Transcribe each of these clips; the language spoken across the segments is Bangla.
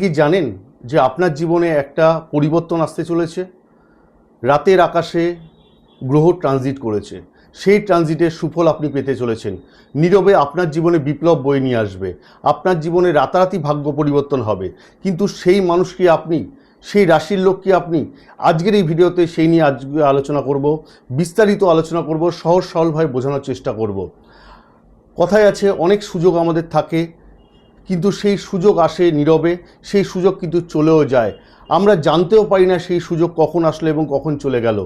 কি জানেন যে আপনার জীবনে একটা পরিবর্তন আসতে চলেছে? রাতের আকাশে গ্রহ ট্রানজিট করেছে, সেই ট্রানজিটের সুফল আপনি পেতে চলেছেন। নীরবে আপনার জীবনে বিপ্লব বয়ে নিয়ে আসবে। আপনার জীবনে রাতারাতি ভাগ্য পরিবর্তন হবে। কিন্তু সেই মানুষ কি আপনি? সেই রাশির লোক কি আপনি? আজকের এই ভিডিওতে সেই নিয়ে আজকে আলোচনা করব, বিস্তারিত আলোচনা করব, সহজ সরলভাবে বোঝানোর চেষ্টা করব। কথায় আছে অনেক সুযোগ আমাদের থাকে, কিন্তু সেই সুযোগ আসে নীরবে, সেই সুযোগ কিন্তু চলেও যায়। আমরা জানতেও পারি না সেই সুযোগ কখন আসলো এবং কখন চলে গেল,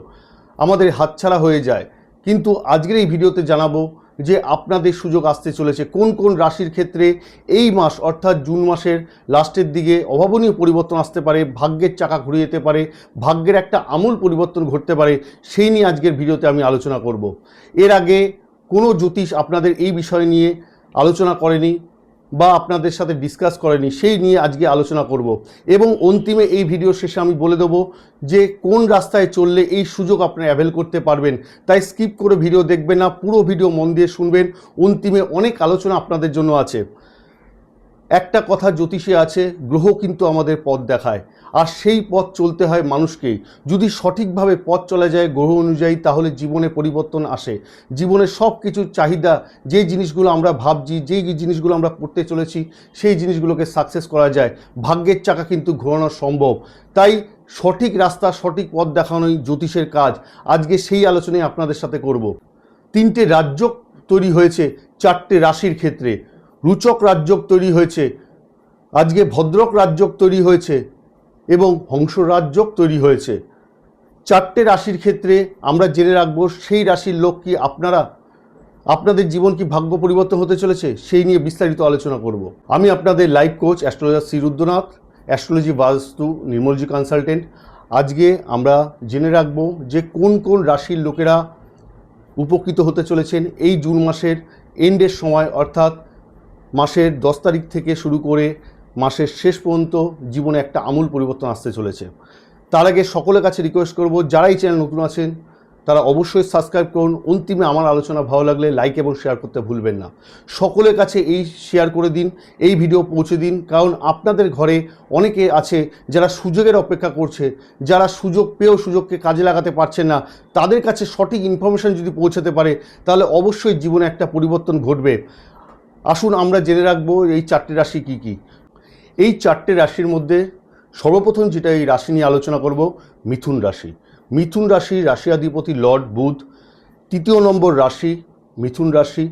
আমাদের হাতছাড়া হয়ে যায়। কিন্তু আজকের এই ভিডিওতে জানাবো যে আপনাদের সুযোগ আসতে চলেছে। কোন কোন রাশির ক্ষেত্রে এই মাস অর্থাৎ জুন মাসের লাস্টের দিকে অভাবনীয় পরিবর্তন আসতে পারে, ভাগ্যের চাকা ঘুরে যেতে পারে, ভাগ্যের একটা আমূল পরিবর্তন ঘটতে পারে, সেই নিয়ে আজকের ভিডিওতে আমি আলোচনা করব। এর আগে কোনো জ্যোতিষ আপনাদের এই বিষয় নিয়ে আলোচনা করেনি বা আপনাদের সাথে ডিসকাস করেনি, সেই নিয়ে আজকে আলোচনা করব। এবং অন্তিমে এই ভিডিও শেষে আমি বলে দেবো যে কোন রাস্তায় চললে এই সুযোগ আপনারা অ্যাভেল করতে পারবেন। তাই স্কিপ করে ভিডিও দেখবেন না, পুরো ভিডিও মন দিয়ে শুনবেন। অন্তিমে অনেক আলোচনা আপনাদের জন্য আছে। একটা কথা জ্যোতিষে আছে, গ্রহ কিন্তু আমাদের পথ দেখায়, আর সেই পথ চলতে হয় মানুষকেই। যদি সঠিকভাবে পথ চলা যায় গ্রহ অনুযায়ী, তাহলে জীবনে পরিবর্তন আসে। জীবনের সব কিছুর চাহিদা, যে জিনিসগুলো আমরা ভাবছি, যেই জিনিসগুলো আমরা করতে চলেছি, সেই জিনিসগুলোকে সাকসেস করা যায়। ভাগ্যের চাকা কিন্তু ঘোরানো সম্ভব। তাই সঠিক রাস্তা, সঠিক পথ দেখানোই জ্যোতিষের কাজ। আজকে সেই আলোচনায় আপনাদের সাথে করব। তিনটে রাজ্য তৈরি হয়েছে চারটে রাশির ক্ষেত্রে। রুচক রাজযোগ তৈরি হয়েছে, আজকে ভদ্রক রাজযোগ তৈরি হয়েছে এবং হংস রাজযোগ তৈরি হয়েছে। চারটে রাশির ক্ষেত্রে আমরা জেনে রাখবো সেই রাশির লোক কি আপনারা, আপনাদের জীবন কি ভাগ্য পরিবর্তন হতে চলেছে, সেই নিয়ে বিস্তারিত আলোচনা করব। আমি আপনাদের life coach astrologer Shri Rudranath, astrology বাস্তু নির্মলজি কনসালটেন্ট। আজকে আমরা জেনে রাখবো যে কোন কোন রাশির লোকেরা উপকৃত হতে চলেছেন এই জুন মাসের এন্ডের সময়, অর্থাৎ মাসের 10 তারিখ থেকে শুরু করে মাসের শেষ পর্যন্ত জীবনে একটা আমূল পরিবর্তন আসতে চলেছে। তার আগে সকলের কাছে রিকোয়েস্ট করব, যারা এই চ্যানেল নতুন আছেন তারা অবশ্যই সাবস্ক্রাইব করুন। অন্তিমে আমার আলোচনা ভালো লাগলে লাইক এবং শেয়ার করতে ভুলবেন না। সকলের কাছে এই শেয়ার করে দিন, এই ভিডিও পৌঁছে দিন, কারণ আপনাদের ঘরে অনেকে আছে যারা সুযোগের অপেক্ষা করছে, যারা সুযোগ পেয়েও সুযোগকে কাজে লাগাতে পারছেন না। তাদের কাছে সঠিক ইনফরমেশন যদি পৌঁছাতে পারে, তাহলে অবশ্যই জীবনে একটা পরিবর্তন ঘটবে। আসুন আমরা জেনে রাখবো এই চারটে রাশি কি কি। এই চারটে রাশির মধ্যে সর্বপ্রথম যেটা এই রাশি নিয়ে আলোচনা করব, মিথুন রাশি। মিথুন রাশির রাশিয়াধিপতি লর্ড বুধ। তৃতীয় নম্বর রাশি মিথুন রাশি।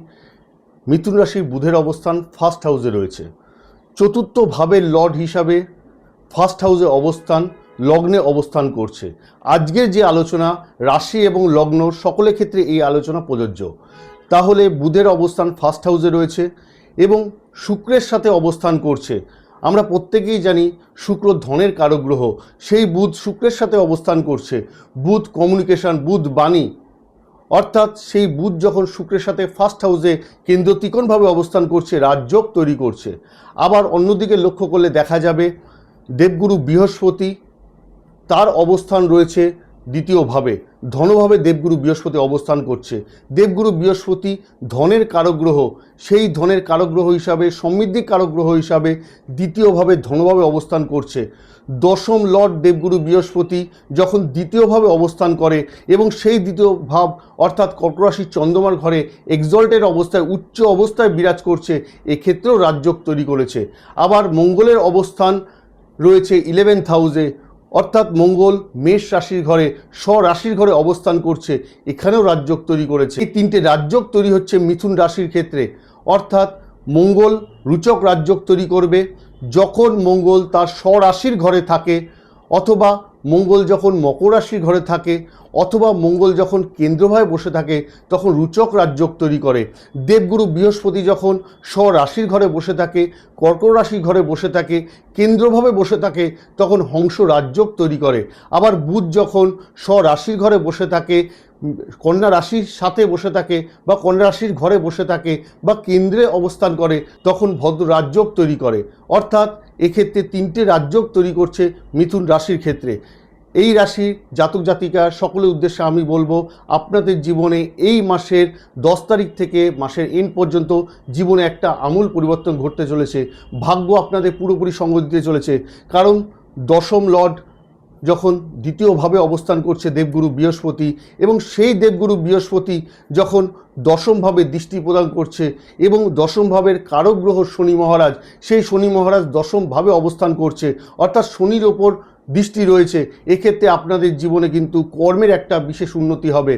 মিথুন রাশির বুধের অবস্থান ফার্স্ট হাউসে রয়েছে। চতুর্থ ভাবের লর্ড হিসাবে ফার্স্ট হাউসে অবস্থান, লগ্নে অবস্থান করছে। আজকের যে আলোচনা রাশি এবং লগ্ন সকলের ক্ষেত্রে এই আলোচনা প্রযোজ্য। তাহলে বুধের অবস্থান ফার্স্ট হাউসে রয়েছে এবং শুক্রের সাথে অবস্থান করছে। আমরা প্রত্যেকেই জানি শুক্র ধনের কারক গ্রহ, সেই বুধ শুক্রের সাথে অবস্থান করছে। বুধ কমিউনিকেশন, বুধ বাণী, অর্থাৎ সেই বুধ যখন শুক্রের সাথে ফার্স্ট হাউসে কেন্দ্রত্রিকোণভাবে অবস্থান করছে, রাজযোগ তৈরি করছে। আবার অন্যদিকে লক্ষ্য করলে দেখা যাবে দেবগুরু বৃহস্পতি, তার অবস্থান রয়েছে দ্বিতীয়ভাবে, ধনভাবে দেবগুরু বৃহস্পতি অবস্থান করছে। দেবগুরু বৃহস্পতি ধনের কারক গ্রহ, সেই ধনের কারক গ্রহ হিসাবে, সমৃদ্ধির কারক গ্রহ হিসাবে দ্বিতীয়ভাবে ধনভাবে অবস্থান করছে। দশম লর্ড দেবগুরু বৃহস্পতি যখন দ্বিতীয়ভাবে অবস্থান করে এবং সেই দ্বিতীয় ভাব অর্থাৎ কর্ক রাশির চন্দ্রমার ঘরে এক্সল্টেড অবস্থায়, উচ্চ অবস্থায় বিরাজ করছে, এক্ষেত্রেও রাজযোগ তৈরি করেছে। আবার মঙ্গলের অবস্থান রয়েছে 11th হাউসে, অর্থাৎ মঙ্গল মেষ রাশির ঘরে, স্বরাশির ঘরে অবস্থান করছে, এখানেও রাজযোগ তৈরি করেছে। এই তিনটে রাজযোগ তৈরি হচ্ছে মিথুন রাশির ক্ষেত্রে। অর্থাৎ মঙ্গল রুচক রাজযোগ তৈরি করবে যখন মঙ্গল তার স্বরাশির ঘরে থাকে, অথবা মঙ্গল যখন মকর রাশির ঘরে থাকে, অথবা মঙ্গল যখন কেন্দ্রভাবে বসে থাকে, তখন রুচক রাজযোগ তৈরি করে। দেবগুরু বৃহস্পতি যখন স্বরাশির ঘরে বসে থাকে, কর্কট রাশির ঘরে বসে থাকে, কেন্দ্রভাবে বসে থাকে, তখন হংস রাজযোগ তৈরি করে। আবার বুধ যখন স্বরাশির ঘরে বসে থাকে, কন্যা রাশির সাথে বসে থাকে, বা কন্যা রাশির ঘরে বসে থাকে, বা কেন্দ্রে অবস্থান করে, তখন ভদ্র রাজযোগ তৈরি করে। অর্থাৎ এক্ষেত্রে তিনটে রাজযোগ তৈরি করছে মিথুন রাশির ক্ষেত্রে। এই রাশির জাতক জাতিকা সকলের উদ্দেশ্যে আমি বলবো, আপনাদের জীবনে এই মাসের 10 তারিখ থেকে মাসের এন্ড পর্যন্ত জীবনে একটা আমূল পরিবর্তন ঘটতে চলেছে। ভাগ্য আপনাদের পুরোপুরি সঙ্গ দিতে চলেছে, কারণ দশম লর্ড যখন দ্বিতীয়ভাবে অবস্থান করছে দেবগুরু বৃহস্পতি, এবং সেই দেবগুরু বৃহস্পতি যখন দশমভাবে দৃষ্টি প্রদান করছে এবং দশমভাবের কারক গ্রহ শনি মহারাজ, সেই শনি মহারাজ দশমভাবে অবস্থান করছে, অর্থাৎ শনির ওপর দৃষ্টি রয়েছে। এক্ষেত্রে আপনাদের জীবনে কিন্তু কর্মের একটা বিশেষ উন্নতি হবে।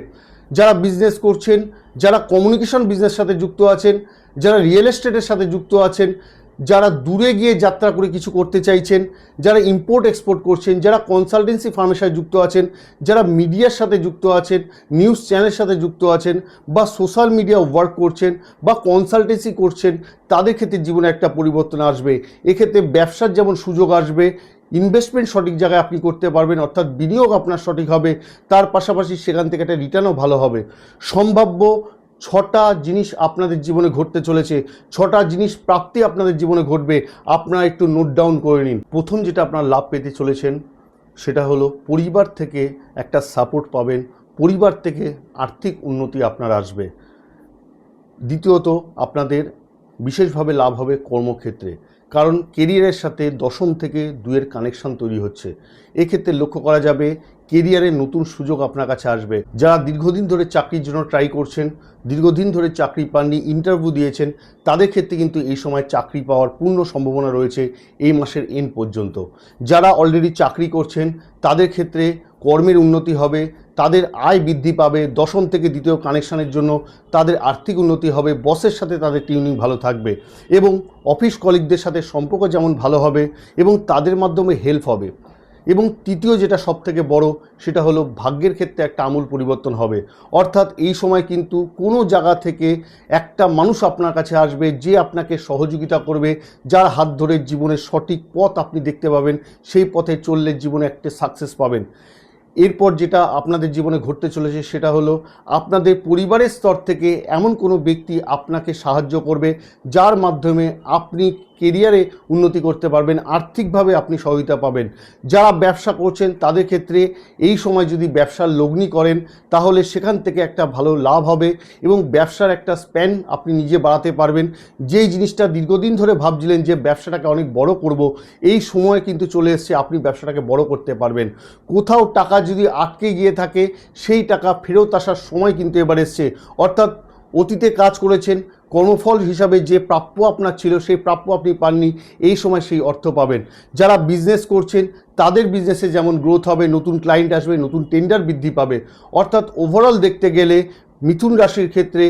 যারা বিজনেস করছেন, যারা কমিউনিকেশন বিজনেসের সাথে যুক্ত আছেন, যারা রিয়েল এস্টেটের সাথে যুক্ত আছেন, যারা দূরে গিয়ে যাত্রা করে কিছু করতে চাইছেন, যারা ইম্পোর্ট এক্সপোর্ট করছেন, যারা কনসালটেন্সি ফার্মের সাথে যুক্ত আছেন, যারা মিডিয়ার সাথে যুক্ত আছেন, নিউজ চ্যানেলের সাথে যুক্ত আছেন, বা সোশ্যাল মিডিয়া ওয়ার্ক করছেন, বা কনসালটেন্সি করছেন, তাদের ক্ষেত্রে জীবনে একটা পরিবর্তন আসবে। এক্ষেত্রে ব্যবসার যেমন সুযোগ আসবে, ইনভেস্টমেন্ট সঠিক জায়গায় আপনি করতে পারবেন, অর্থাৎ বিনিয়োগ আপনার সঠিক হবে, তার পাশাপাশি সেখান থেকে একটা রিটার্নও ভালো হবে। সম্ভাব্য 6টা জিনিস আপনাদের জীবনে ঘটতে চলেছে, 6টা জিনিস প্রাপ্তি আপনাদের জীবনে ঘটবে। আপনারা একটু নোট ডাউন করে নিন। প্রথম যেটা আপনারা লাভ পেতে চলেছেন সেটা হলো পরিবার থেকে একটা সাপোর্ট পাবেন, পরিবার থেকে আর্থিক উন্নতি আপনার আসবে। দ্বিতীয়ত, আপনাদের বিশেষভাবে লাভ হবে কর্মক্ষেত্রে, কারণ কেরিয়ারের সাথে দশম থেকে 2-এর কানেকশন তৈরি হচ্ছে। এক্ষেত্রে লক্ষ্য করা যাবে কেরিয়ারের নতুন সুযোগ আপনার কাছে আসবে। যারা দীর্ঘদিন ধরে চাকরির জন্য ট্রাই করছেন, দীর্ঘদিন ধরে চাকরি পাননি, ইন্টারভিউ দিয়েছেন, তাদের ক্ষেত্রে কিন্তু এই সময় চাকরি পাওয়ার পূর্ণ সম্ভাবনা রয়েছে এই মাসের এন্ড পর্যন্ত। যারা অলরেডি চাকরি করছেন তাদের ক্ষেত্রে কর্মের উন্নতি হবে, তাদের আয় বৃদ্ধি পাবে, দশম থেকে দ্বিতীয় কানেকশানের জন্য তাদের আর্থিক উন্নতি হবে, বসের সাথে তাদের টিউনিং ভালো থাকবে, এবং অফিস কলিগদের সাথে সম্পর্ক যেমন ভালো হবে এবং তাদের মাধ্যমে হেল্প হবে। এবং তৃতীয় যেটা সবথেকে বড়, সেটা হলো ভাগ্যের ক্ষেত্রে একটা আমূল পরিবর্তন হবে। অর্থাৎ এই সময় কিন্তু কোনো জায়গা থেকে একটা মানুষ আপনার কাছে আসবে যে আপনাকে সহযোগিতা করবে, যার হাত ধরে জীবনের সঠিক পথ আপনি দেখতে পাবেন, সেই পথে চললে জীবনে একটা সাকসেস পাবেন। এরপর যেটা আপনাদের জীবনে ঘটতে চলেছে সেটা হলো আপনাদের পরিবারের স্তর থেকে এমন কোনো ব্যক্তি আপনাকে সাহায্য করবে, যার মাধ্যমে আপনি কেরিয়ারে উন্নতি করতে পারবেন, আর্থিকভাবে আপনি সহায়তা পাবেন। যারা ব্যবসা করছেন তাদের ক্ষেত্রে এই সময় যদি ব্যবসার লগ্নি করেন তাহলে সেখান থেকে একটা ভালো লাভ হবে এবং ব্যবসার একটা স্প্যান আপনি নিজে বাড়াতে পারবেন। যেই জিনিসটা দীর্ঘদিন ধরে ভাবছিলেন যে ব্যবসাটাকে অনেক বড় করব, এই সময় কিন্তু চলে এসছে, আপনি ব্যবসাটাকে বড় করতে পারবেন। কোথাও টাকা যদি আটকে গিয়ে থাকে সেই টাকা ফেরত আসার সময় কিন্তু এবার এসছে। অর্থাৎ অতীতে কাজ করেছেন, কর্মফল হিসাবে যে প্রাপ্য আপনার ছিল সেই প্রাপ্য আপনি পাননি, এই সময় সেই অর্থ পাবেন। যারা বিজনেস করছেন তাদের বিজনেসে যেমন গ্রোথ হবে, নতুন ক্লায়েন্ট আসবে, নতুন টেন্ডার বৃদ্ধি পাবে। অর্থাৎ ওভারঅল দেখতে গেলে মিথুন রাশির ক্ষেত্রে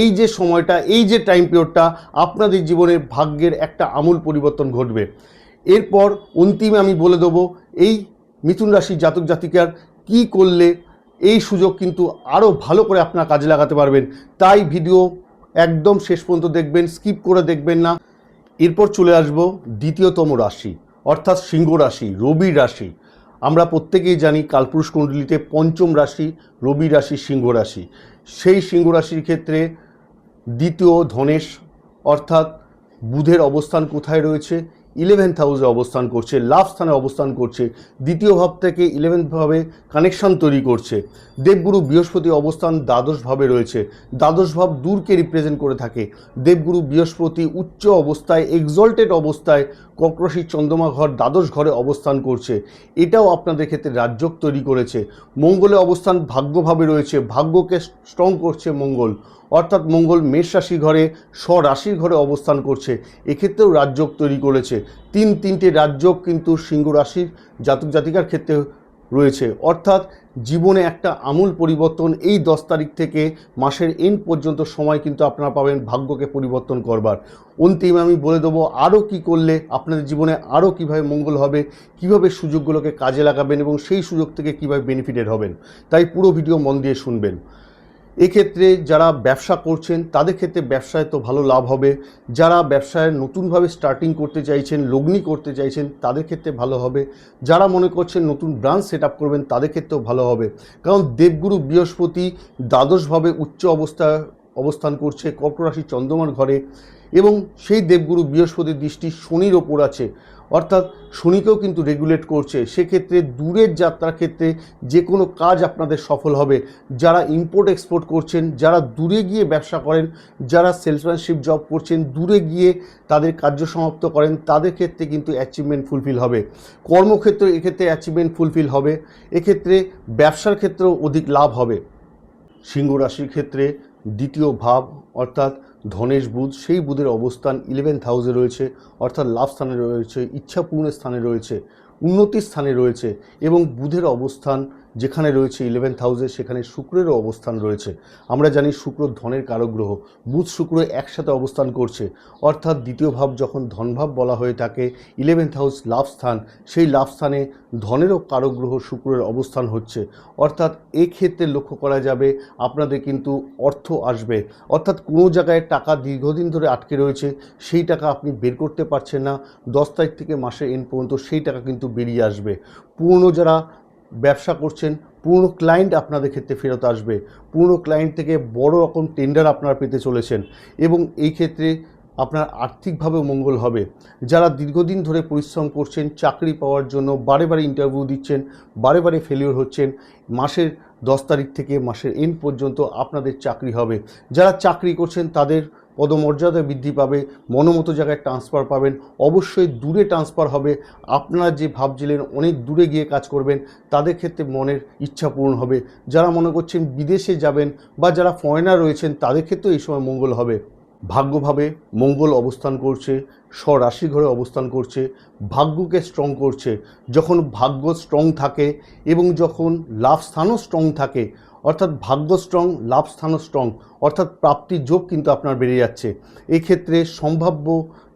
এই যে সময়টা, এই যে টাইম পিরিয়ডটা, আপনাদের জীবনের ভাগ্যের একটা আমূল পরিবর্তন ঘটবে। এরপর অন্তিমে আমি বলে দেবো এই মিথুন রাশির জাতক জাতিকার কি করলে এই সুযোগ কিন্তু আরও ভালো করে আপনার কাজে লাগাতে পারবেন। তাই ভিডিও একদম শেষ পর্যন্ত দেখবেন, স্কিপ করে দেখবেন না। এরপর চলে আসব দ্বিতীয়তম রাশি, অর্থাৎ সিংহ রাশি, রবি রাশি। আমরা প্রত্যেকেই জানি কালপুরুষ কুণ্ডলিতে পঞ্চম রাশি রবি রাশি, সিংহ রাশি। সেই সিংহ রাশির ক্ষেত্রে দ্বিতীয় ধনেশ অর্থাৎ বুধের অবস্থান কোথায় রয়েছে? 11th হাউসে অবস্থান করছে, লাভ স্থানে অবস্থান করছে, দ্বিতীয় ভাব থেকে 11th ভাবে কানেকশান তৈরি করছে। দেবগুরু বৃহস্পতি অবস্থান দ্বাদশ ভাবে রয়েছে, দ্বাদশ ভাব দূরকে রিপ্রেজেন্ট করে থাকে। দেবগুরু বৃহস্পতি উচ্চ অবস্থায়, এক্সল্টেড অবস্থায় কর্কট রাশির চন্দ্রমা ঘর দ্বাদশ ঘরে অবস্থান করছে। এটাও আপনাদের ক্ষেত্রে রাজযোগ তৈরি করেছে। মঙ্গলের অবস্থান ভাগ্যভাবে রয়েছে, ভাগ্যকে স্ট্রং করছে মঙ্গল, অর্থাৎ মঙ্গল মেষ রাশি ঘরে, স্বরাশির ঘরে অবস্থান করছে। এক্ষেত্রেও রাজযোগ তৈরি করেছে। তিনটে রাজযোগ কিন্তু সিংহ রাশির জাতক জাতিকার ক্ষেত্রে রয়েছে। অর্থাৎ জীবনে একটা আমূল পরিবর্তন এই 10 তারিখ থেকে মাসের এন্ড পর্যন্ত সময় কিন্তু আপনারা পাবেন ভাগ্যকে পরিবর্তন করবার। অন্তিম আমি বলে দেবো আরও কি করলে আপনাদের জীবনে আরও কীভাবে মঙ্গল হবে, কিভাবে সুযোগগুলোকে কাজে লাগাবেন এবং সেই সুযোগ থেকে কীভাবে বেনিফিটেড হবেন। তাই পুরো ভিডিও মন দিয়ে শুনবেন। এক্ষেত্রে যারা ব্যবসা করছেন তাদের ক্ষেত্রে ব্যবসায় তো ভালো লাভ হবে। যারা ব্যবসায় নতুনভাবে স্টার্টিং করতে চাইছেন, লগ্নি করতে চাইছেন, তাদের ক্ষেত্রে ভালো হবে। যারা মনে করছেন নতুন ব্রাঞ্চ সেট আপ করবেন তাদের ক্ষেত্রেও ভালো হবে, কারণ দেবগুরু বৃহস্পতি দ্বাদশভাবে উচ্চ অবস্থান করছে কর্কট রাশি চন্দ্রমার ঘরে, এবং সেই দেবগুরু বৃহস্পতির দৃষ্টি শনির ওপর আছে। অর্থাৎ শনিকেও কিন্তু রেগুলেট করছে। সেক্ষেত্রে দূরের যাত্রার ক্ষেত্রে যে কোনো কাজ আপনাদের সফল হবে। যারা ইম্পোর্ট এক্সপোর্ট করছেন, যারা দূরে গিয়ে ব্যবসা করেন, যারা সেলসম্যানশিপ জব করছেন, দূরে গিয়ে তাদের কার্য সমাপ্ত করেন, তাদের ক্ষেত্রে কিন্তু অ্যাচিভমেন্ট ফুলফিল হবে। কর্মক্ষেত্রে এক্ষেত্রে অ্যাচিভমেন্ট ফুলফিল হবে। এক্ষেত্রে ব্যবসার ক্ষেত্রেও অধিক লাভ হবে। সিংহ রাশির ক্ষেত্রে দ্বিতীয় ভাব অর্থাৎ ধনেশ বুধ, সেই বুধের অবস্থান 11th হাউসে রয়েছে, অর্থাৎ লাভ স্থানে রয়েছে, ইচ্ছা পূরণের স্থানে রয়েছে, উন্নতির স্থানে রয়েছে। এবং বুধের অবস্থান যেখানে রয়েছে 11th হাউসে, সেখানে শুক্রেরও অবস্থান রয়েছে। আমরা জানি শুক্র ধনের কারক গ্রহ। বুধ শুক্র একসাথে অবস্থান করছে, অর্থাৎ দ্বিতীয় ভাব যখন ধনভাব বলা হয়ে থাকে, 11th হাউস লাভ স্থান, সেই লাভ স্থানে ধনেরও কারক গ্রহ শুক্রের অবস্থান হচ্ছে। অর্থাৎ এক্ষেত্রে লক্ষ্য করা যাবে আপনাদের কিন্তু অর্থ আসবে। অর্থাৎ কোনো জায়গায় টাকা দীর্ঘদিন ধরে আটকে রয়েছে, সেই টাকা আপনি বের করতে পারছেন না, 10 তারিখ থেকে মাসের এন্ড পর্যন্ত সেই টাকা কিন্তু বেরিয়ে আসবে। পুরনো যারা ব্যবসা করছেন, পুরনো ক্লায়েন্ট আপনাদের ক্ষেত্রে ফেরত আসবে। পুরনো ক্লায়েন্ট থেকে বড় রকম টেন্ডার আপনারা পেতে চলেছেন এবং এই ক্ষেত্রে আপনার আর্থিকভাবে মঙ্গল হবে। যারা দীর্ঘদিন ধরে পরিশ্রম করছেন চাকরি পাওয়ার জন্য, বারে বারে ইন্টারভিউ দিচ্ছেন, বারে বারে ফেলিওর হচ্ছেন, মাসের 10 তারিখ থেকে মাসের এন্ড পর্যন্ত আপনাদের চাকরি হবে। যারা চাকরি করছেন তাদের পদমর্যাদা বৃদ্ধি পাবে, মনোমতো জায়গায় ট্রান্সফার পাবেন। অবশ্যই দূরে ট্রান্সফার হবে। আপনারা যে ভাবছিলেন অনেক দূরে গিয়ে কাজ করবেন, তাদের ক্ষেত্রে মনের ইচ্ছা পূরণ হবে। যারা মনে করছেন বিদেশে যাবেন বা যারা ফরেনার রয়েছেন, তাদের ক্ষেত্রেও এই সময় মঙ্গল হবে। ভাগ্যভাবে মঙ্গল অবস্থান করছে, স্বরাশি ঘরে অবস্থান করছে, ভাগ্যকে স্ট্রং করছে। যখন ভাগ্য স্ট্রং থাকে এবং যখন লাভ স্থানও স্ট্রং থাকে, অর্থাৎ ভাগ্য স্ট্রং, লাভ স্থানও স্ট্রং, অর্থাৎ প্রাপ্তির যোগ কিন্তু আপনার বেড়ে যাচ্ছে। এক্ষেত্রে সম্ভাব্য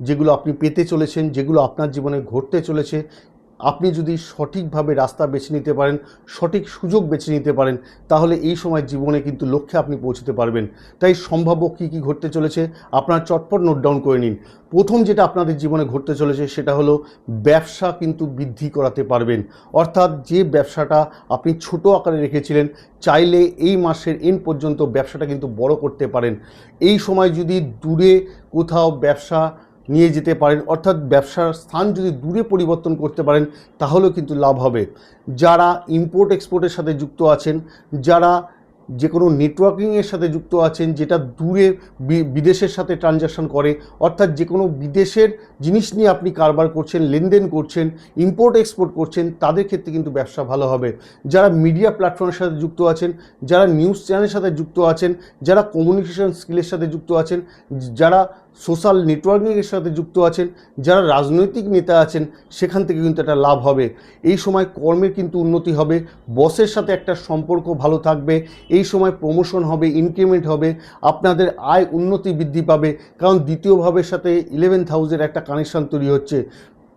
যেগুলো আপনি পেতে চলেছেন, যেগুলো আপনার জীবনে ঘটতে চলেছে, আপনি যদি সঠিকভাবে রাস্তা বেছে নিতে পারেন, সঠিক সুযোগ বেছে নিতে পারেন, তাহলে এই সময় জীবনে কিন্তু লক্ষ্যে আপনি পৌঁছতে পারবেন। তাই সম্ভাব্য কী কী ঘটতে চলেছে আপনার চটপট নোট ডাউন করে নিন। প্রথম যেটা আপনাদের জীবনে ঘটতে চলেছে সেটা হলো ব্যবসা কিন্তু বৃদ্ধি করাতে পারবেন। অর্থাৎ যে ব্যবসাটা আপনি ছোট আকারে রেখেছিলেন, চাইলে এই মাসের এন্ড পর্যন্ত ব্যবসাটা কিন্তু বড় করতে পারেন। এই সময় যদি দূরে কোথাও ব্যবসা নিয়ে যেতে পারেন, অর্থাৎ ব্যবসার স্থান যদি দূরে পরিবর্তন করতে পারেন, তাহলেও কিন্তু লাভ হবে। যারা ইম্পোর্ট এক্সপোর্টের সাথে যুক্ত আছেন, যারা যে কোনো নেটওয়ার্কিংয়ের সাথে যুক্ত আছেন, যেটা দূরে বিদেশের সাথে ট্রানজ্যাকশন করে, অর্থাৎ যে কোনো বিদেশের জিনিস নিয়ে আপনি কারবার করছেন, লেনদেন করছেন, ইম্পোর্ট এক্সপোর্ট করছেন, তাদের ক্ষেত্রে কিন্তু ব্যবসা ভালো হবে। যারা মিডিয়া প্ল্যাটফর্মের সাথে যুক্ত আছেন, যারা নিউজ চ্যানেলের সাথে যুক্ত আছেন, যারা কমিউনিকেশন স্কিলের সাথে যুক্ত আছেন, যারা সোশ্যাল নেটওয়ার্কিংয়ের সাথে যুক্ত আছেন, যারা রাজনৈতিক নেতা আছেন, সেখান থেকে কিন্তু একটা লাভ হবে। এই সময় কর্মের কিন্তু উন্নতি হবে, বসের সাথে একটা সম্পর্ক ভালো থাকবে। এই সময় প্রমোশন হবে, ইনক্রিমেন্ট হবে, আপনাদের আয় উন্নতি বৃদ্ধি পাবে। কারণ দ্বিতীয় ভাবের সাথে 11th হাউসের একটা কানেকশান তৈরি হচ্ছে।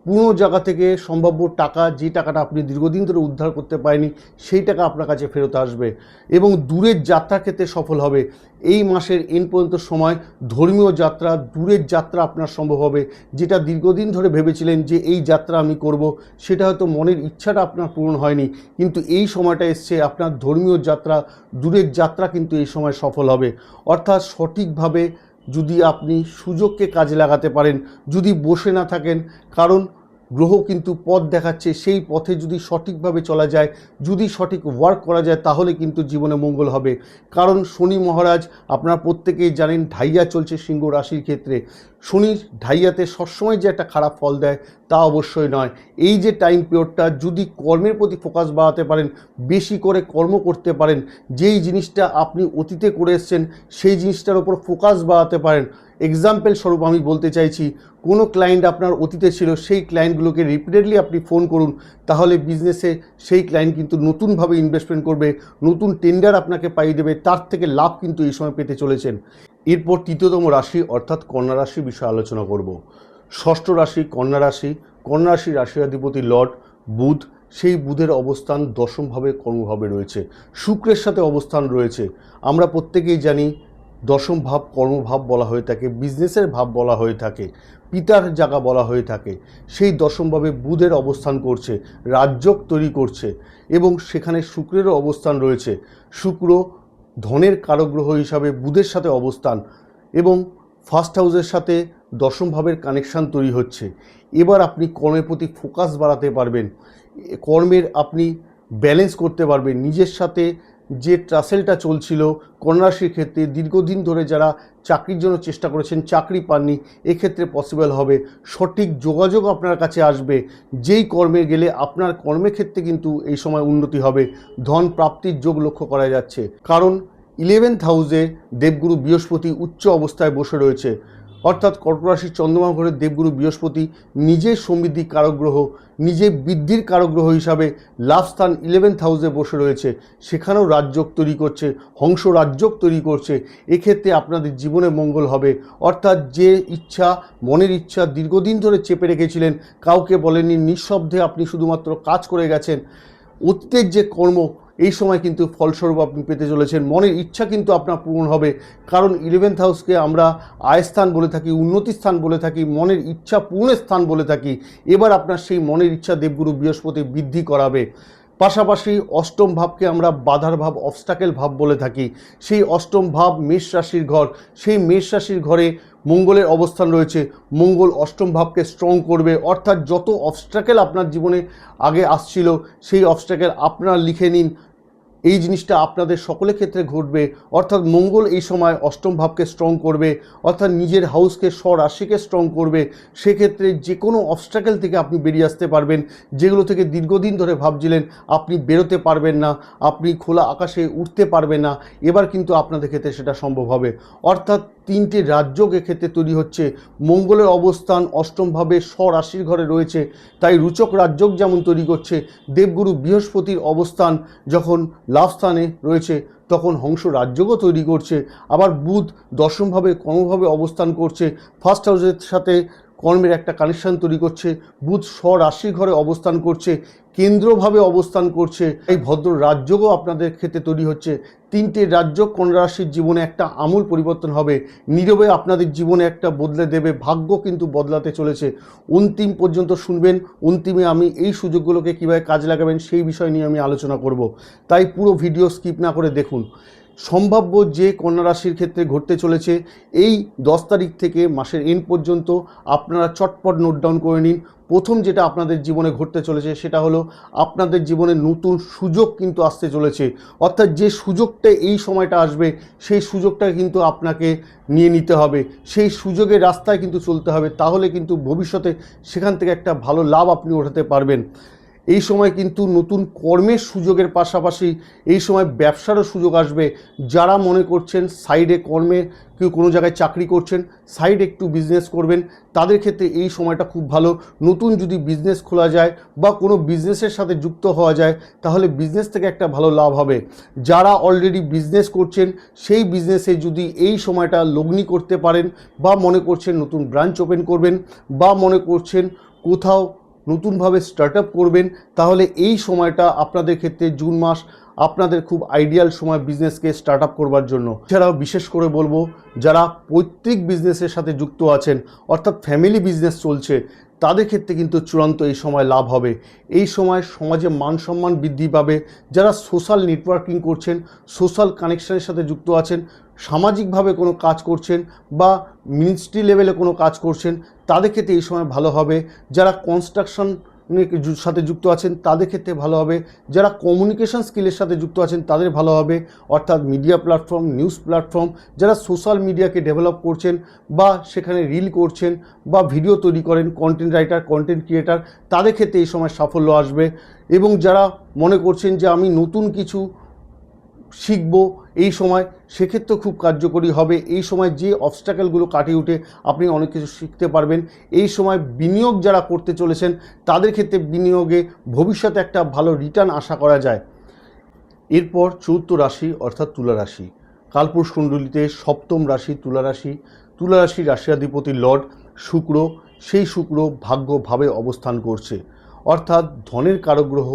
পুরো জায়গা থেকে সম্ভাব্য টাকা, যে টাকাটা আপনি দীর্ঘদিন ধরে উদ্ধার করতে পারেনি, সেই টাকা আপনার কাছে ফেরত আসবে এবং দূরের যাত্রার ক্ষেত্রে সফল হবে। এই মাসের এন্ড পর্যন্ত সময় ধর্মীয় যাত্রা, দূরের যাত্রা আপনার সম্ভব হবে। যেটা দীর্ঘদিন ধরে ভেবেছিলেন যে এই যাত্রা আমি করব, সেটা হয়তো মনের ইচ্ছাটা আপনার পূরণ হয়নি, কিন্তু এই সময়টা এসছে আপনার ধর্মীয় যাত্রা, দূরের যাত্রা কিন্তু এই সময় সফল হবে। অর্থাৎ সঠিকভাবে যদি আপনি সুযোগকে কাজে লাগাতে পারেন, যদি বসে না থাকেন, কারণ গ্রহ কিন্তু পথ দেখাচ্ছে, সেই পথে যদি সঠিকভাবে চলা যায়, যদি সঠিক ওয়ার্ক করা যায়, তাহলে কিন্তু জীবনে মঙ্গল হবে। কারণ শনি মহারাজ আপনারা প্রত্যেকেই জানেন ঢাইয়া চলছে সিংহ রাশির ক্ষেত্রে। শনির ঢাইয়াতে সবসময় যে একটা খারাপ ফল দেয় তা অবশ্যই নয়। এই যে টাইম পিরিয়ডটা যদি কর্মের প্রতি ফোকাস বাড়াতে পারেন, বেশি করে কর্ম করতে পারেন, যেই জিনিসটা আপনি অতীতে করে এসছেন সেই জিনিসটার উপর ফোকাস বাড়াতে পারেন। এক্সাম্পল স্বরূপ আমি বলতে চাইছি, কোনো ক্লায়েন্ট আপনার অতীতে ছিল, সেই ক্লায়েন্টগুলোকে রিপিটেডলি আপনি ফোন করুন, তাহলে বিজনেসে সেই ক্লায়েন্ট কিন্তু নতুনভাবে ইনভেস্টমেন্ট করবে, নতুন টেন্ডার আপনাকে পাইয়ে দেবে, তার থেকে লাভ কিন্তু এই সময় পেতে চলেছেন। এরপর তৃতীয়তম রাশি অর্থাৎ কন্যা রাশির বিষয়ে আলোচনা করব। ষষ্ঠ রাশি কন্যা রাশি। কন্যা রাশির রাশিয়াধিপতি লর্ড বুধ, সেই বুধের অবস্থান দশমভাবে কর্মভাবে রয়েছে, শুক্রের সাথে অবস্থান রয়েছে। আমরা প্রত্যেকেই জানি দশম ভাব কর্মভাব বলা হয়ে থাকে, বিজনেসের ভাব বলা হয়ে থাকে, পিতার জায়গা বলা হয়ে থাকে। সেই দশমভাবে বুধের অবস্থান করছে, রাজযোগ তৈরি করছে এবং সেখানে শুক্রেরও অবস্থান রয়েছে। শুক্র ধনের কারক গ্রহ হিসাবে বুধের সাথে অবস্থান এবং ফার্স্ট হাউসের সাথে দশম ভাবের কানেকশান তৈরি হচ্ছে। এবার আপনি কর্মের প্রতি ফোকাস বাড়াতে পারবেন, কর্মের আপনি ব্যালেন্স করতে পারবেন। নিজের সাথে যে ট্রাসেলটা চলছিল কন্যা রাশির ক্ষেত্রে, দীর্ঘদিন ধরে যারা চাকরির জন্য চেষ্টা করেছেন চাকরি পাননি, এক্ষেত্রে পসিবল হবে। সঠিক যোগাযোগ আপনার কাছে আসবে, যেই কর্মে গেলে আপনার কর্মের ক্ষেত্রে কিন্তু এই সময় উন্নতি হবে। ধন প্রাপ্তির যোগ লক্ষ্য করা যাচ্ছে, কারণ 11th হাউসে দেবগুরু বৃহস্পতি উচ্চ অবস্থায় বসে রয়েছে। অর্থাৎ কর্কট রাশির চন্দ্রমা ঘরের দেবগুরু বৃহস্পতি নিজের সমৃদ্ধি কারক গ্রহ, নিজে বৃদ্ধির কারক গ্রহ হিসাবে লাভ স্থান 11th হাউসে বসে রয়েছে। সেখানেও রাজযোগ তৈরি করছে, হংস রাজযোগ তৈরি করছে। এক্ষেত্রে আপনাদের জীবনে মঙ্গল হবে। অর্থাৎ যে ইচ্ছা, মনের ইচ্ছা দীর্ঘদিন ধরে চেপে রেখেছিলেন, কাউকে বলেননি, নিঃশব্দে আপনি শুধুমাত্র কাজ করে গেছেন, অতীতের যে কর্ম এই সময় কিন্তু ফলস্বরূপ আপনি পেতে চলেছেন। মনের ইচ্ছা কিন্তু আপনার পূরণ হবে, কারণ 11th হাউসকে আমরা আয়স্থান বলে থাকি, উন্নতি স্থান বলে থাকি, মনের ইচ্ছা পূরণের স্থান বলে থাকি। এবার আপনার সেই মনের ইচ্ছা দেবগুরু বৃহস্পতি বৃদ্ধি করাবে। পাশাপাশি অষ্টম ভাবকে আমরা বাধার ভাব, অবস্টাকেল ভাব বলে থাকি। সেই অষ্টম ভাব মেষ রাশির ঘর, সেই মেষ রাশির ঘরে মঙ্গলের অবস্থান রয়েছে। মঙ্গল অষ্টম ভাবকে স্ট্রং করবে। অর্থাৎ যত অবস্টাকেল আপনার জীবনে আগে আসছিল, সেই অবস্টাকেল আপনারা লিখে নিন, এই জিনিসটা আপনাদের সকলের ক্ষেত্রে ঘটবে। অর্থাৎ মঙ্গল এই সময় অষ্টম ভাবকে স্ট্রং করবে, অর্থাৎ নিজের হাউসকে, স্বরাশিকে স্ট্রং করবে। সেক্ষেত্রে যে কোনো অবস্ট্রাকেল থেকে আপনি বেরিয়ে আসতে পারবেন, যেগুলো থেকে দীর্ঘদিন ধরে ভাবছিলেন আপনি বেরোতে পারবেন না, আপনি খোলা আকাশে উঠতে পারবেন না, এবার কিন্তু আপনাদের ক্ষেত্রে সেটা সম্ভব হবে। অর্থাৎ তিনটে রাজযোগ এক্ষেত্রে তৈরি হচ্ছে। মঙ্গলের অবস্থান অষ্টমভাবে স্বরাশির ঘরে রয়েছে, তাই রুচক রাজযোগ যেমন তৈরি করছে, দেবগুরু বৃহস্পতির অবস্থান যখন লাভ স্থানে রয়েছে তখন হংস রাজযোগও তৈরি করছে। আবার বুধ দশমভাবে কর্মভাবে অবস্থান করছে, ফার্স্ট হাউসের সাথে কর্মের একটা কানেকশান তৈরি করছে। বুধ স্বরাশির ঘরে অবস্থান করছে, কেন্দ্রভাবে অবস্থান করছে। এই ভদ্র রাজযোগও আপনাদের ক্ষেত্রে তৈরি হচ্ছে। তিনটে রাজযোগ কন্যা রাশির জীবনে একটা আমূল পরিবর্তন হবে, নীরবে আপনাদের জীবনে একটা বদলে দেবে। ভাগ্য কিন্তু বদলাতে চলেছে। অন্তিম পর্যন্ত শুনবেন, অন্তিমে আমি এই সুযোগগুলোকে কীভাবে কাজে লাগাবেন সেই বিষয় নিয়ে আমি আলোচনা করব। তাই পুরো ভিডিও স্কিপ না করে দেখুন। সম্ভাব্য যে কন্যা রাশির ক্ষেত্রে ঘটতে চলেছে এই 10 তারিখ থেকে মাসের এন্ড পর্যন্ত আপনারা চটপট নোট ডাউন করে নিন। প্রথম যেটা আপনাদের জীবনে ঘটতে চলেছে সেটা হলো আপনাদের জীবনে নতুন সুযোগ কিন্তু আসতে চলেছে। অর্থাৎ যে সুযোগটা এই সময়টা আসবে সেই সুযোগটা কিন্তু আপনাকে নিয়ে নিতে হবে, সেই সুযোগের রাস্তায় কিন্তু চলতে হবে, তাহলে কিন্তু ভবিষ্যতে সেখান থেকে একটা ভালো লাভ আপনি ওঠাতে পারবেন। এই সময় কিন্তু নতুন কর্মের সুযোগের পাশাপাশি এই সময় ব্যবসারও সুযোগ আসবে। যারা মনে করছেন সাইডে কর্মে কেউ কোনো জায়গায় চাকরি করছেন, সাইডে একটু বিজনেস করবেন, তাদের ক্ষেত্রে এই সময়টা খুব ভালো। নতুন যদি বিজনেস খোলা যায় বা কোনো বিজনেসের সাথে যুক্ত হওয়া যায় তাহলে বিজনেস থেকে একটা ভালো লাভ হবে। যারা অলরেডি বিজনেস করছেন সেই বিজনেসে যদি এই সময়টা লগ্নি করতে পারেন, বা মনে করছেন নতুন ব্রাঞ্চ ওপেন করবেন, বা মনে করছেন কোথাও নতুনভাবে স্টার্ট আপ করবেন, তাহলে এই সময়টা আপনাদের ক্ষেত্রে জুন মাস আপনাদের খুব আইডিয়াল সময় বিজনেসকে স্টার্ট আপ করবার জন্য। এছাড়াও বিশেষ করে বলবো যারা পৈতৃক বিজনেসের সাথে যুক্ত আছেন, অর্থাৎ ফ্যামিলি বিজনেস চলছে, তাদের ক্ষেত্রে কিন্তু চূড়ান্ত এই সময় লাভ হবে। এই সময় সমাজে মান সম্মান বৃদ্ধি পাবে। যারা সোশ্যাল নেটওয়ার্কিং করছেন, সোশ্যাল কানেকশনের সাথে যুক্ত আছেন, সামাজিকভাবে কোনো কাজ করছেন বা মিনিস্ট্রি লেভেলে কোনো কাজ করছেন, তাদের ক্ষেত্রে এই সময় ভালো হবে। যারা কনস্ট্রাকশনের সাথে যুক্ত আছেন তাদের ক্ষেত্রে ভালো হবে। যারা কমিউনিকেশন স্কিলের সাথে যুক্ত আছেন তাদের ভালো হবে, অর্থাৎ মিডিয়া প্ল্যাটফর্ম, নিউজ প্ল্যাটফর্ম, যারা সোশ্যাল মিডিয়াকে ডেভেলপ করছেন বা সেখানে রিল করছেন বা ভিডিও তৈরি করেন, কন্টেন্ট রাইটার, কন্টেন্ট ক্রিয়েটার, তাদের ক্ষেত্রে এই সময় সাফল্য আসবে। এবং যারা মনে করছেন যে আমি নতুন কিছু শিখব এই সময়, সেক্ষেত্রে খুব কার্যকরী হবে। এই সময় যে অবস্ট্রাকেলগুলো কাটিয়ে উঠে আপনি অনেক কিছু শিখতে পারবেন। এই সময় বিনিয়োগ যারা করতে চলেছেন তাদের ক্ষেত্রে বিনিয়োগে ভবিষ্যতে একটা ভালো রিটার্ন আশা করা যায়। এরপর চতুর্থ রাশি অর্থাৎ তুলা রাশি। কালপুরুষ কুণ্ডলিতে সপ্তম রাশি তুলা রাশি। তুলা রাশি রাশিয়াধিপতি লর্ড শুক্র, সেই শুক্র ভাগ্যভাবে অবস্থান করছে, অর্থাৎ ধনের কারক গ্রহ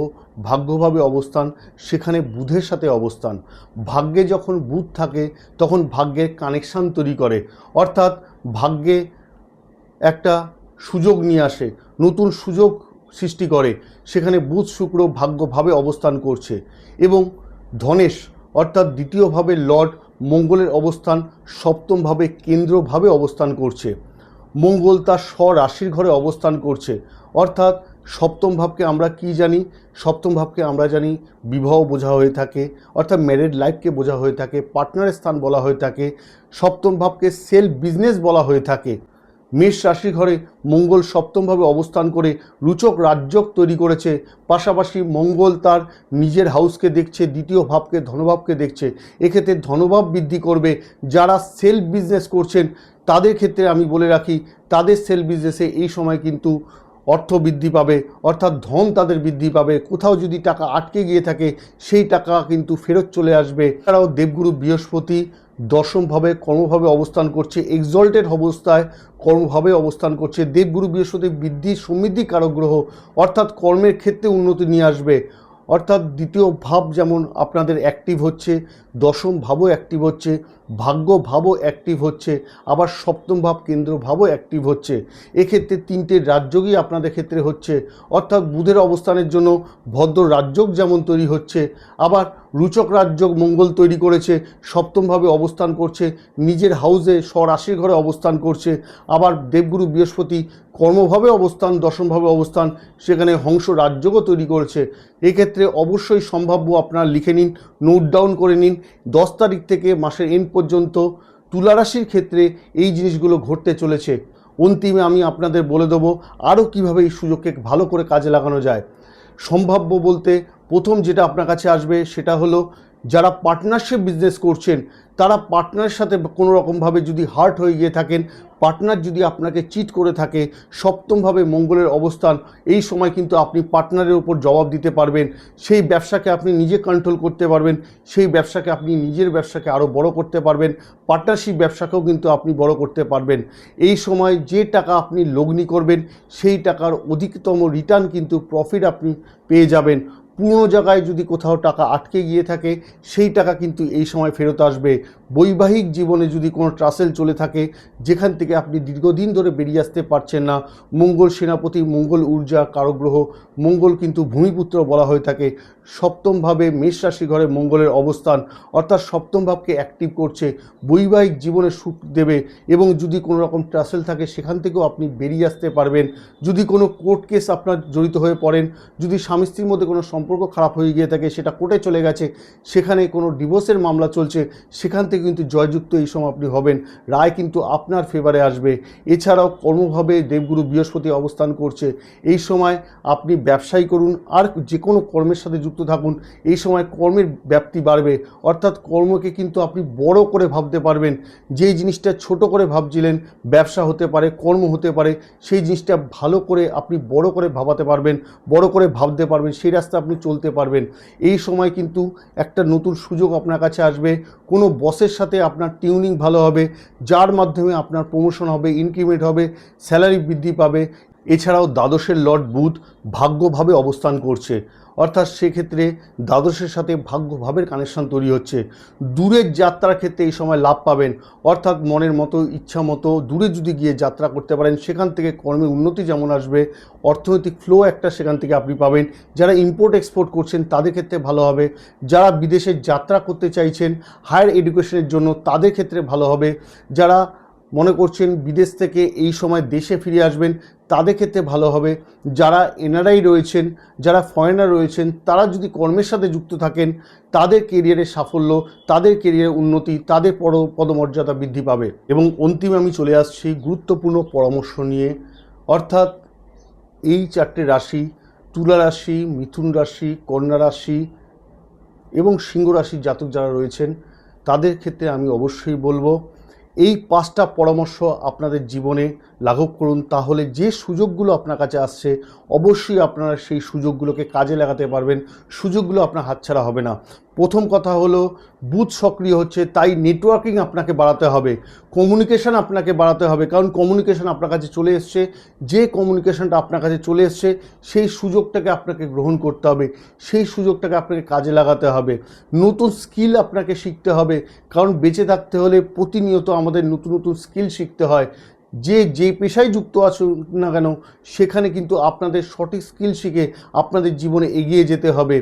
ভাগ্যভাবে অবস্থান, সেখানে বুধের সাথে অবস্থান। ভাগ্যে যখন বুধ থাকে তখন ভাগ্যের কানেকশান তৈরি করে, অর্থাৎ ভাগ্যে একটা সুযোগ নিয়ে আসে, নতুন সুযোগ সৃষ্টি করে। সেখানে বুধ শুক্র ভাগ্যভাবে অবস্থান করছে এবং ধনেশ অর্থাৎ দ্বিতীয়ভাবে লর্ড মঙ্গলের অবস্থান সপ্তমভাবে কেন্দ্রভাবে অবস্থান করছে। মঙ্গল তার স্বরাশির ঘরে অবস্থান করছে, অর্থাৎ সপ্তম ভাবকে আমরা কি জানি? সপ্তম ভাবকে আমরা জানি বিবাহ বোঝা হয়ে থাকে, অর্থাৎ ম্যারিড লাইফকে বোঝা হয়ে থাকে, পার্টনারের স্থান বলা হয়ে থাকে। সপ্তম ভাবকে সেলফ বিজনেস বলা হয়ে থাকে। মেষ রাশির ঘরে মঙ্গল সপ্তমভাবে অবস্থান করে রুচক রাজযোগ তৈরি করেছে। পাশাপাশি মঙ্গল তার নিজের হাউসকে দেখছে, দ্বিতীয় ভাবকে ধনভাবকে দেখছে। এক্ষেত্রে ধনভাব বৃদ্ধি করবে। যারা সেলফ বিজনেস করছেন তাদের ক্ষেত্রে আমি বলে রাখি, তাদের সেলফ বিজনেসে এই সময় কিন্তু অর্থ বৃদ্ধি পাবে, অর্থাৎ ধন তাদের বৃদ্ধি পাবে। কোথাও যদি টাকা আটকে গিয়ে থাকে সেই টাকা কিন্তু ফেরত চলে আসবে। এছাড়াও দেবগুরু বৃহস্পতি দশমভাবে কর্মভাবে অবস্থান করছে, এক্সল্টেড অবস্থায় কর্মভাবে অবস্থান করছে। দেবগুরু বৃহস্পতি বৃদ্ধি সমৃদ্ধি কারক গ্রহ, অর্থাৎ কর্মের ক্ষেত্রে উন্নতি নিয়ে আসবে। অর্থাৎ দ্বিতীয় ভাব যেমন আপনাদের অ্যাক্টিভ হচ্ছে, দশম ভাবও অ্যাক্টিভ হচ্ছে, ভাগ্য ভাবও অ্যাক্টিভ হচ্ছে, আবার সপ্তম ভাব কেন্দ্র ভাবও অ্যাক্টিভ হচ্ছে। এক্ষেত্রে তিনটে রাজযোগই আপনাদের ক্ষেত্রে হচ্ছে, অর্থাৎ বুধের অবস্থানের জন্য ভদ্র রাজযোগ যেমন তৈরি হচ্ছে, আবার রুচক রাজযোগ মঙ্গল তৈরি করেছে, সপ্তমভাবে অবস্থান করছে, নিজের হাউসে স্বরাশির ঘরে অবস্থান করছে। আবার দেবগুরু বৃহস্পতি কর্মভাবে অবস্থান, দশমভাবে অবস্থান, সেখানে হংস রাজযোগও তৈরি করেছে। এক্ষেত্রে অবশ্যই সম্ভাব্য আপনারা লিখে নিন, নোট ডাউন করে নিন। 10 তারিখ থেকে মাসের এন্ড পর্যন্ত তুলা রাশির ক্ষেত্রে এই জিনিসগুলো ঘটতে চলেছে। অন্তিমে আমি আপনাদের বলে দেবো আরও কীভাবে এই সুযোগকে ভালো করে কাজে লাগানো যায়। সম্ভাব্য বলতে প্রথম যেটা আপনার কাছে আসবে সেটা হলো, যারা পার্টনারশিপ বিজনেস করছেন তারা পার্টনারের সাথে কোনো রকমভাবে যদি হার্ট হয়ে গিয়ে থাকেন, পার্টনার যদি আপনাকে চিট করে থাকে, সপ্তমভাবে মঙ্গলের অবস্থান, এই সময় কিন্তু আপনি পার্টনারের উপর জবাব দিতে পারবেন। সেই ব্যবসাকে আপনি নিজে কন্ট্রোল করতে পারবেন, সেই ব্যবসাকে আপনি নিজের ব্যবসাকে আরও বড় করতে পারবেন, পার্টনারশিপ ব্যবসাকেও কিন্তু আপনি বড় করতে পারবেন। এই সময় যে টাকা আপনি লগ্নি করবেন সেই টাকার অধিকতম রিটার্ন কিন্তু প্রফিট আপনি পেয়ে যাবেন। পুরনো জায়গায় যদি কোথাও টাকা আটকে গিয়ে থাকে সেই টাকা কিন্তু এই সময় ফেরত আসবে। বৈবাহিক জীবনে যদি কোনো ট্রাসেল চলে থাকে যেখান থেকে আপনি দীর্ঘদিন ধরে বেরিয়ে আসতে পারছেন না, মঙ্গল সেনাপতি, মঙ্গল ঊর্জা কারক গ্রহ, মঙ্গল কিন্তু ভূমিপুত্র বলা হয়ে থাকে। সপ্তমভাবে মেষ রাশি ঘরে মঙ্গলের অবস্থান, অর্থাৎ সপ্তম ভাবকে অ্যাক্টিভ করছে, বৈবাহিক জীবনে সুখ দেবে। এবং যদি কোনো রকম ট্রাসেল থাকে সেখান থেকেও আপনি বেরিয়ে আসতে পারবেন। যদি কোনো কোর্ট কেস আপনার জড়িত হয়ে পড়েন, যদি স্বামী স্ত্রীর মধ্যে কোনো সম্পর্ক খারাপ হয়ে গিয়ে থাকে, সেটা কোর্টে চলে গেছে, সেখানে কোনো ডিভোর্সের মামলা চলছে, সেখান থেকে কিন্তু জয়যুক্ত এই সময় আপনি হবেন। রায় কিন্তু আপনার ফেভারে আসবে। এছাড়াও কর্মভাবে দেবগুরু বৃহস্পতি অবস্থান করছে। এই সময় আপনি ব্যবসায়ী করুন আর যে কোনো কর্মের সাথে যুক্ত থাকুন, এই সময় কর্মের ব্যাপ্তি বাড়বে, অর্থাৎ কর্মকে কিন্তু আপনি বড় করে ভাবতে পারবেন। যেই জিনিসটা ছোট করে ভাবছিলেন, ব্যবসা হতে পারে, কর্ম হতে পারে, সেই জিনিসটা ভালো করে আপনি বড় করে ভাবাতে পারবেন, বড় করে ভাবতে পারবেন, সেই রাস্তা আপনি চলতে পারবেন। এই সময় কিন্তু একটা নতুন সুযোগ আপনার কাছে আসবে। কোনো বসের সাথে আপনার টিউনিং ভালো হবে, যার মাধ্যমে আপনার প্রমোশন হবে, ইনক্রিমেন্ট হবে, স্যালারি বৃদ্ধি পাবে। এছাড়াও দ্বাদশের লর্ড বুধ ভাগ্যভাবে অবস্থান করছে, অর্থাৎ সেক্ষেত্রে দ্বাদশের সাথে ভাগ্যভাবের কানেকশন তৈরি হচ্ছে। দূরের যাত্রার ক্ষেত্রে এই সময় লাভ পাবেন, অর্থাৎ মনের মতো ইচ্ছা মতো দূরে যদি গিয়ে যাত্রা করতে পারেন, সেখান থেকে কর্মে উন্নতি যেমন আসবে, অর্থনৈতিক ফ্লো একটা সেখান থেকে আপনি পাবেন। যারা ইম্পোর্ট এক্সপোর্ট করছেন তাদের ক্ষেত্রে ভালো হবে। যারা বিদেশে যাত্রা করতে চাইছেন হায়ার এডুকেশনের জন্য তাদের ক্ষেত্রে ভালো হবে। যারা মনে করছেন বিদেশ থেকে এই সময় দেশে ফিরে আসবেন তাদের ক্ষেত্রে ভালো হবে। যারা এনআরআই রয়েছেন, যারা ফরেনার রয়েছেন, তারা যদি কর্মের সাথে যুক্ত থাকেন তাদের কেরিয়ারের সাফল্য, তাদের কেরিয়ারের উন্নতি, তাদের পদমর্যাদা বৃদ্ধি পাবে। এবং অন্তিমে আমি চলে আসছি গুরুত্বপূর্ণ পরামর্শ নিয়ে, অর্থাৎ এই 4টে রাশি, তুলা রাশি, মিথুন রাশি, কন্যা রাশি এবং সিংহ রাশির জাতক যারা রয়েছেন তাদের ক্ষেত্রে আমি অবশ্যই বলবো এই 5টা পরামর্শ আপনাদের জীবনে লাঘব করুন। তাহলে যে সুযোগগুলো আপনার কাছে আসছে অবশ্যই আপনারা সেই সুযোগগুলোকে কাজে লাগাতে পারবেন, সুযোগগুলো আপনার হাতছাড়া হবে না। প্রথম কথা হলো বুধ সক্রিয় হচ্ছে, তাই নেটওয়ার্কিং আপনাকে বাড়াতে হবে, কমিউনিকেশান আপনাকে বাড়াতে হবে, কারণ কমিউনিকেশান আপনার কাছে চলে এসছে। যে কমিউনিকেশানটা আপনার কাছে চলে এসছে সেই সুযোগটাকে আপনাকে গ্রহণ করতে হবে, সেই সুযোগটাকে আপনাকে কাজে লাগাতে হবে। নতুন স্কিল আপনাকে শিখতে হবে, কারণ বেঁচে থাকতে হলে প্রতিনিয়ত আমাদের নতুন নতুন স্কিল শিখতে হয়। যে পেশায় যুক্ত আছো না কেন সেখানে কিন্তু আপনাদের সঠিক স্কিল শিখে আপনাদের জীবনে এগিয়ে যেতে হবে।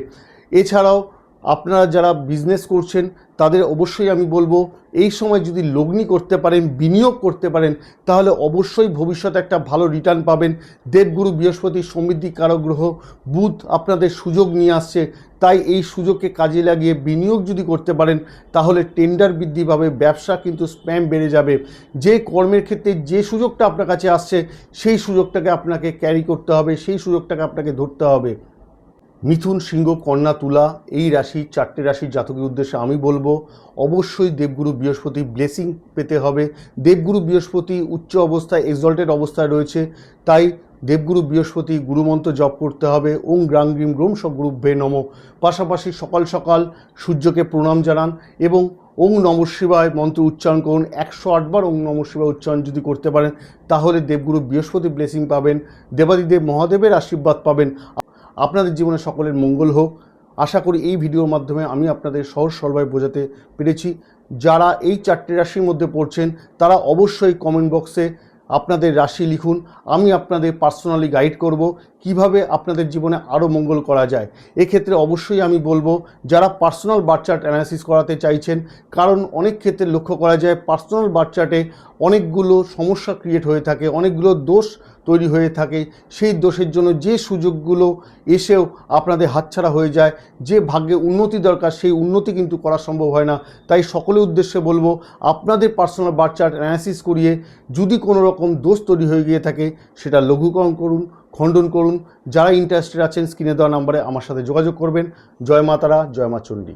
এছাড়াও আপনারা যারা বিজনেস করছেন তাদের অবশ্যই আমি বলবো এই সময় যদি লগ্নি করতে পারেন, বিনিয়োগ করতে পারেন, তাহলে অবশ্যই ভবিষ্যতে একটা ভালো রিটার্ন পাবেন। দেবগুরু বৃহস্পতি সমৃদ্ধি কারক গ্রহ, বুধ আপনাদের সুযোগ নিয়ে আসছে, তাই এই সুযোগকে কাজে লাগিয়ে বিনিয়োগ যদি করতে পারেন তাহলে টেন্ডার বৃদ্ধি পাবে, ব্যবসা কিন্তু স্প্যাম বেড়ে যাবে। যে কর্মের ক্ষেত্রে যে সুযোগটা আপনার কাছে আসছে সেই সুযোগটাকে আপনাকে ক্যারি করতে হবে, সেই সুযোগটাকে আপনাকে ধরতে হবে। মিথুন, সিংহ, কন্যা, তুলা এই রাশি, 4টে রাশির জাতকের উদ্দেশ্যে আমি বলবো অবশ্যই দেবগুরু বৃহস্পতি ব্লেসিং পেতে হবে। দেবগুরু বৃহস্পতি উচ্চ অবস্থায়, এক্সল্টেড অবস্থায় রয়েছে, তাই দেবগুরু বৃহস্পতি গুরুমন্ত্র জপ করতে হবে, ওং গ্রাং গ্রিম গ্রোম সগুরুভ্যে নমঃ। পাশাপাশি সকাল সকাল সূর্যকে প্রণাম জানান এবং ওং নমঃ শিবায় মন্ত্র উচ্চারণ করুন। 108 বার ওং নমঃ শিবায় উচ্চারণ যদি করতে পারেন তাহলে দেবগুরু বৃহস্পতি ব্লেসিং পাবেন, দেবাদিদেব মহাদেবের আশীর্বাদ পাবেন। আপনাদের জীবনে সকলের মঙ্গল হোক। আশা করি এই ভিডিওর মাধ্যমে আমি আপনাদের সহজ সরলভাবে বোঝাতে পেরেছি। যারা এই 4টে রাশির মধ্যে পড়ছেন তারা অবশ্যই কমেন্ট বক্সে আপনাদের রাশি লিখুন, আমি আপনাদের পার্সোনালি গাইড করব কিভাবে আপনাদের জীবনে আরও মঙ্গল করা যায়। এক্ষেত্রে অবশ্যই আমি বলবো যারা পার্সোনাল বার্থ চার্ট অ্যানালাইসিস করাতে চাইছেন, কারণ অনেক ক্ষেত্রে লক্ষ্য করা যায় পার্সোনাল বার্থ চার্টে অনেকগুলো সমস্যা ক্রিয়েট হয়ে থাকে, অনেকগুলো দোষ তৈরি হয়ে থাকে। সেই দোষের জন্য যে সুযোগগুলো এসেও আপনাদের হাতছাড়া হয়ে যায়, যে ভাগ্যে উন্নতি দরকার সেই উন্নতি কিন্তু করা সম্ভব হয় না। তাই সকলের উদ্দেশ্যে বলবো আপনাদের পার্সোনাল বার্থ চার্ট অ্যানালাইসিস করিয়ে যদি কোনো রকম দোষ তৈরি হয়ে গিয়ে থাকে সেটা লঘুকরণ করুন, খণ্ডন করুন। যারা ইন্টারেস্টেড আছেন স্ক্রিনে দেওয়া নাম্বারে আমার সাথে যোগাযোগ করবেন। জয় মা তারা, জয় মা চণ্ডী।